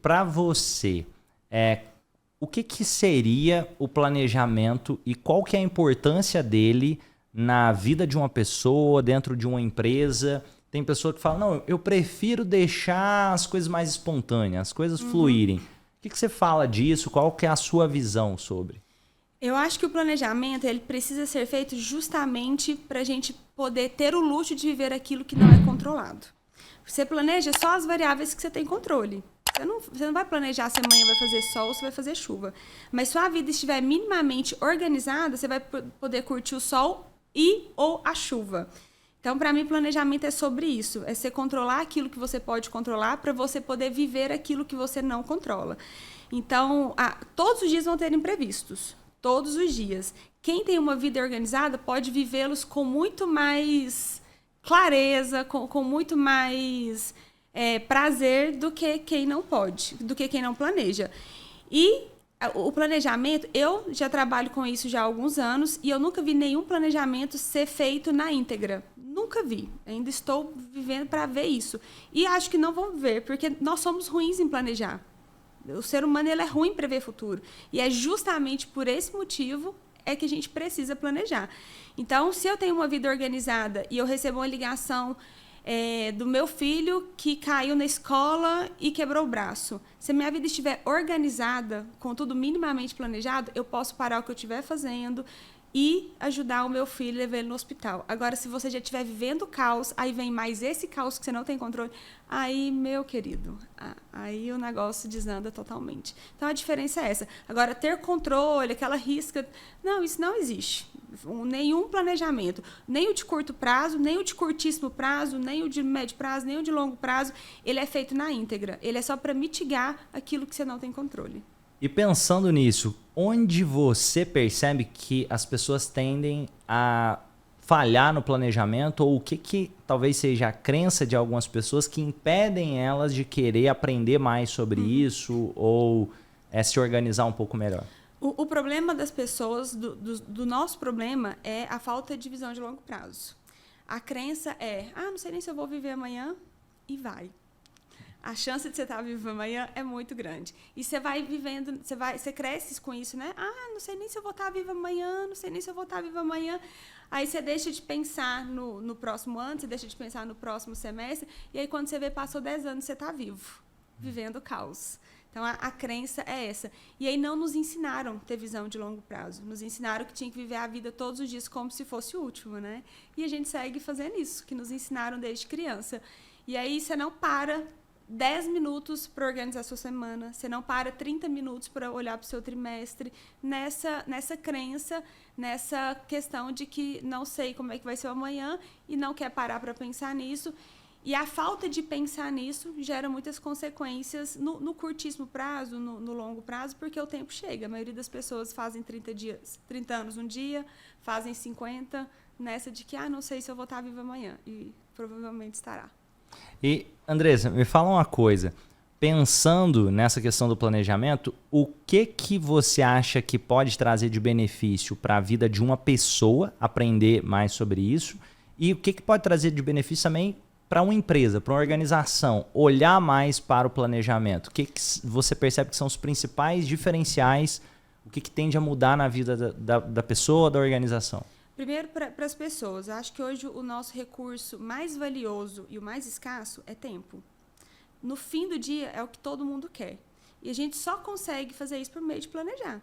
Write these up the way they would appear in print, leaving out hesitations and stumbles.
para você, o que seria o planejamento e qual que é a importância dele na vida de uma pessoa, dentro de uma empresa? Tem pessoa que fala, não, eu prefiro deixar as coisas mais espontâneas, as coisas fluírem. O que você fala disso? Qual que é a sua visão sobre? Eu acho que o planejamento ele precisa ser feito justamente para a gente poder ter o luxo de viver aquilo que não é controlado. Você planeja só as variáveis que você tem controle. Você não vai planejar se amanhã vai fazer sol ou se vai fazer chuva. Mas se a vida estiver minimamente organizada, você vai poder curtir o sol e ou a chuva. Então, para mim, planejamento é sobre isso. É você controlar aquilo que você pode controlar para você poder viver aquilo que você não controla. Então, todos os dias vão ter imprevistos. Todos os dias. Quem tem uma vida organizada pode vivê-los com muito mais clareza, com muito mais prazer do que quem não pode, do que quem não planeja. E o planejamento, eu já trabalho com isso já há alguns anos e eu nunca vi nenhum planejamento ser feito na íntegra. Nunca vi. Ainda estou vivendo para ver isso. E acho que não vou ver, porque nós somos ruins em planejar. O ser humano ele é ruim em prever futuro. E é justamente por esse motivo que a gente precisa planejar. Então, se eu tenho uma vida organizada e eu recebo uma ligação do meu filho que caiu na escola e quebrou o braço. Se a minha vida estiver organizada, com tudo minimamente planejado, eu posso parar o que eu estiver fazendo e ajudar o meu filho e levar ele no hospital. Agora, se você já estiver vivendo caos, aí vem mais esse caos que você não tem controle, aí, meu querido, aí o negócio desanda totalmente. Então, a diferença é essa. Agora, ter controle, aquela risca... Não, isso não existe. Nenhum planejamento. Nem o de curto prazo, nem o de curtíssimo prazo, nem o de médio prazo, nem o de longo prazo. Ele é feito na íntegra. Ele é só para mitigar aquilo que você não tem controle. E pensando nisso, onde você percebe que as pessoas tendem a falhar no planejamento ou o que talvez seja a crença de algumas pessoas que impedem elas de querer aprender mais sobre isso ou se organizar um pouco melhor? O problema das pessoas, do nosso problema, é a falta de visão de longo prazo. A crença não sei nem se eu vou viver amanhã, e vai. A chance de você estar vivo amanhã é muito grande. E você vai vivendo, você cresce com isso, né? Não sei nem se eu vou estar viva amanhã, não sei nem se eu vou estar viva amanhã. Aí você deixa de pensar no próximo ano, você deixa de pensar no próximo semestre, e aí quando você vê, passou 10 anos, você está vivo, vivendo o caos. Então, a crença é essa. E aí não nos ensinaram a ter visão de longo prazo. Nos ensinaram que tinha que viver a vida todos os dias como se fosse o último, né? E a gente segue fazendo isso, que nos ensinaram desde criança. E aí você não para 10 minutos para organizar a sua semana, você não para 30 minutos para olhar para o seu trimestre, nessa crença, nessa questão de que não sei como é que vai ser o amanhã e não quer parar para pensar nisso. E a falta de pensar nisso gera muitas consequências no curtíssimo prazo, no longo prazo, porque o tempo chega. A maioria das pessoas fazem 30 anos um dia, fazem 50, nessa de que não sei se eu vou estar viva amanhã. E provavelmente estará. E, Andressa, me fala uma coisa. Pensando nessa questão do planejamento, o que você acha que pode trazer de benefício para a vida de uma pessoa aprender mais sobre isso? E o que pode trazer de benefício também para uma empresa, para uma organização, olhar mais para o planejamento? O que você percebe que são os principais diferenciais? O que tende a mudar na vida da pessoa, da organização? Primeiro, para as pessoas, eu acho que hoje o nosso recurso mais valioso e o mais escasso é tempo. No fim do dia, é o que todo mundo quer. E a gente só consegue fazer isso por meio de planejar.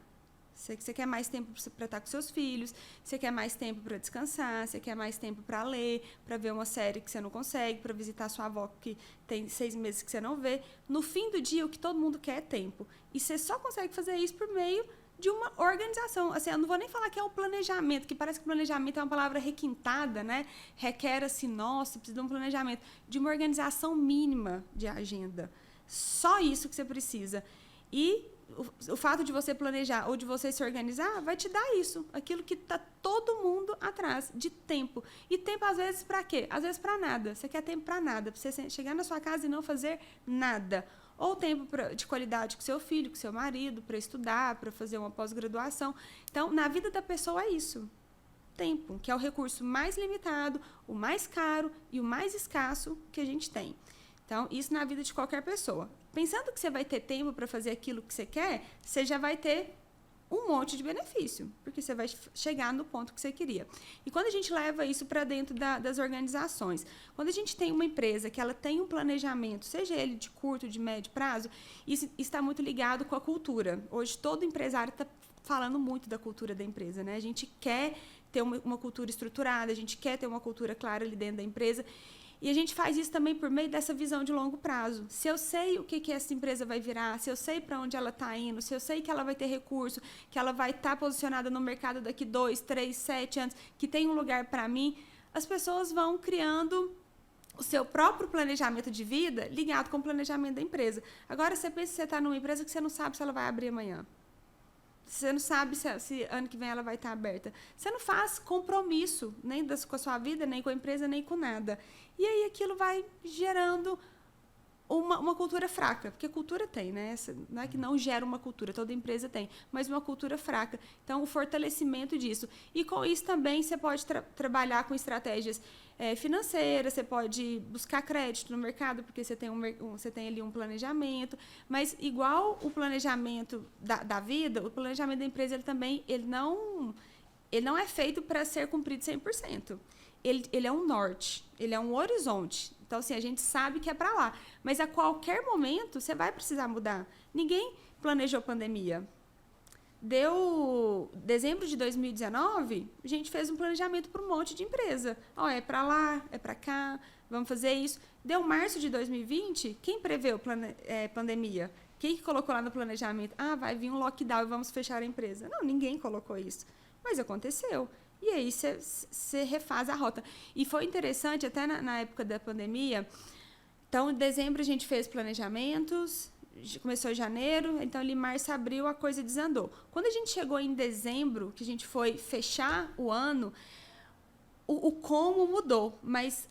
Você quer mais tempo para estar com seus filhos, você quer mais tempo para descansar, você quer mais tempo para ler, para ver uma série que você não consegue, para visitar sua avó que tem 6 meses que você não vê. No fim do dia, o que todo mundo quer é tempo. E você só consegue fazer isso por meio de uma organização. Assim, eu não vou nem falar que é o planejamento, que parece que planejamento é uma palavra requintada, né? Requer assim, nossa, precisa de um planejamento, de uma organização mínima de agenda. Só isso que você precisa. E o fato de você planejar ou de você se organizar vai te dar isso, aquilo que está todo mundo atrás, de tempo. E tempo, às vezes, para quê? Às vezes, para nada. Você quer tempo para nada, para você chegar na sua casa e não fazer nada. Ou tempo de qualidade com seu filho, com seu marido, para estudar, para fazer uma pós-graduação. Então, na vida da pessoa é isso. Tempo, que é o recurso mais limitado, o mais caro e o mais escasso que a gente tem. Então, isso na vida de qualquer pessoa. Pensando que você vai ter tempo para fazer aquilo que você quer, você já vai ter um monte de benefício, porque você vai chegar no ponto que você queria. E quando a gente leva isso para dentro das organizações, quando a gente tem uma empresa que ela tem um planejamento, seja ele de curto, de médio prazo, isso está muito ligado com a cultura. Hoje, todo empresário está falando muito da cultura da empresa, né? A gente quer ter uma cultura estruturada, a gente quer ter uma cultura clara ali dentro da empresa. E a gente faz isso também por meio dessa visão de longo prazo. Se eu sei o que essa empresa vai virar, se eu sei para onde ela está indo, se eu sei que ela vai ter recurso, que ela vai estar posicionada no mercado daqui 2, 3, 7 anos, que tem um lugar para mim, as pessoas vão criando o seu próprio planejamento de vida ligado com o planejamento da empresa. Agora, você pensa que você está numa empresa que você não sabe se ela vai abrir amanhã. Você não sabe se ano que vem ela vai estar aberta. Você não faz compromisso nem com a sua vida, nem com a empresa, nem com nada. E aí aquilo vai gerando uma cultura fraca. Porque cultura tem, né? Não é que não gera uma cultura, toda empresa tem, mas uma cultura fraca. Então, o fortalecimento disso. E com isso também você pode trabalhar com estratégias financeiras, você pode buscar crédito no mercado, porque você tem ali um planejamento. Mas, igual o planejamento da vida, o planejamento da empresa ele não é feito para ser cumprido 100%. Ele é um norte, ele é um horizonte. Então, assim, a gente sabe que é para lá. Mas, a qualquer momento, você vai precisar mudar. Ninguém planejou pandemia. Deu dezembro de 2019, a gente fez um planejamento para um monte de empresa. É para lá, é para cá, vamos fazer isso. Deu março de 2020, quem preveu pandemia? Quem que colocou lá no planejamento? Vai vir um lockdown e vamos fechar a empresa. Não, ninguém colocou isso. Mas aconteceu. E aí você refaz a rota. E foi interessante, até na época da pandemia. Então, em dezembro a gente fez planejamentos, começou em janeiro, então ali março, abril a coisa desandou. Quando a gente chegou em dezembro, que a gente foi fechar o ano, o como mudou, mas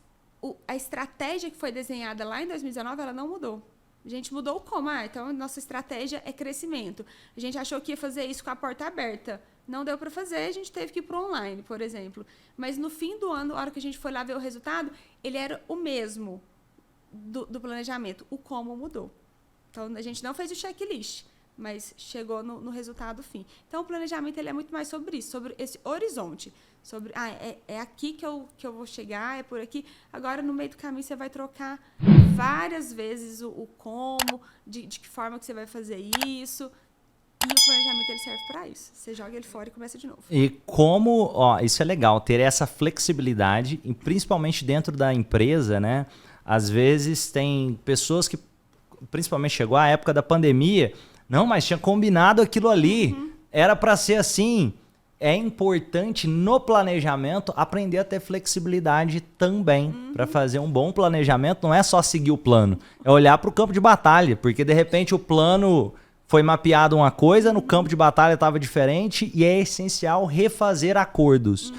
a estratégia que foi desenhada lá em 2019, ela não mudou. A gente mudou o como. Então, nossa estratégia é crescimento. A gente achou que ia fazer isso com a porta aberta. Não deu para fazer, a gente teve que ir para o online, por exemplo. Mas no fim do ano, a hora que a gente foi lá ver o resultado, ele era o mesmo do planejamento. O como mudou. Então, a gente não fez o checklist, mas chegou no resultado fim. Então, o planejamento ele é muito mais sobre isso, sobre esse horizonte. Sobre, é aqui que eu vou chegar, é por aqui. Agora, no meio do caminho, você vai trocar várias vezes o como, de que forma que você vai fazer isso. E o planejamento ele serve para isso. Você joga ele fora e começa de novo. E como, isso é legal, ter essa flexibilidade, e principalmente dentro da empresa, né? Às vezes tem pessoas que, principalmente chegou a época da pandemia, não, mas tinha combinado aquilo ali, era para ser assim. É importante no planejamento aprender a ter flexibilidade também. Para fazer um bom planejamento, não é só seguir o plano, é olhar para o campo de batalha, porque de repente o plano foi mapeado uma coisa, no campo de batalha estava diferente e é essencial refazer acordos.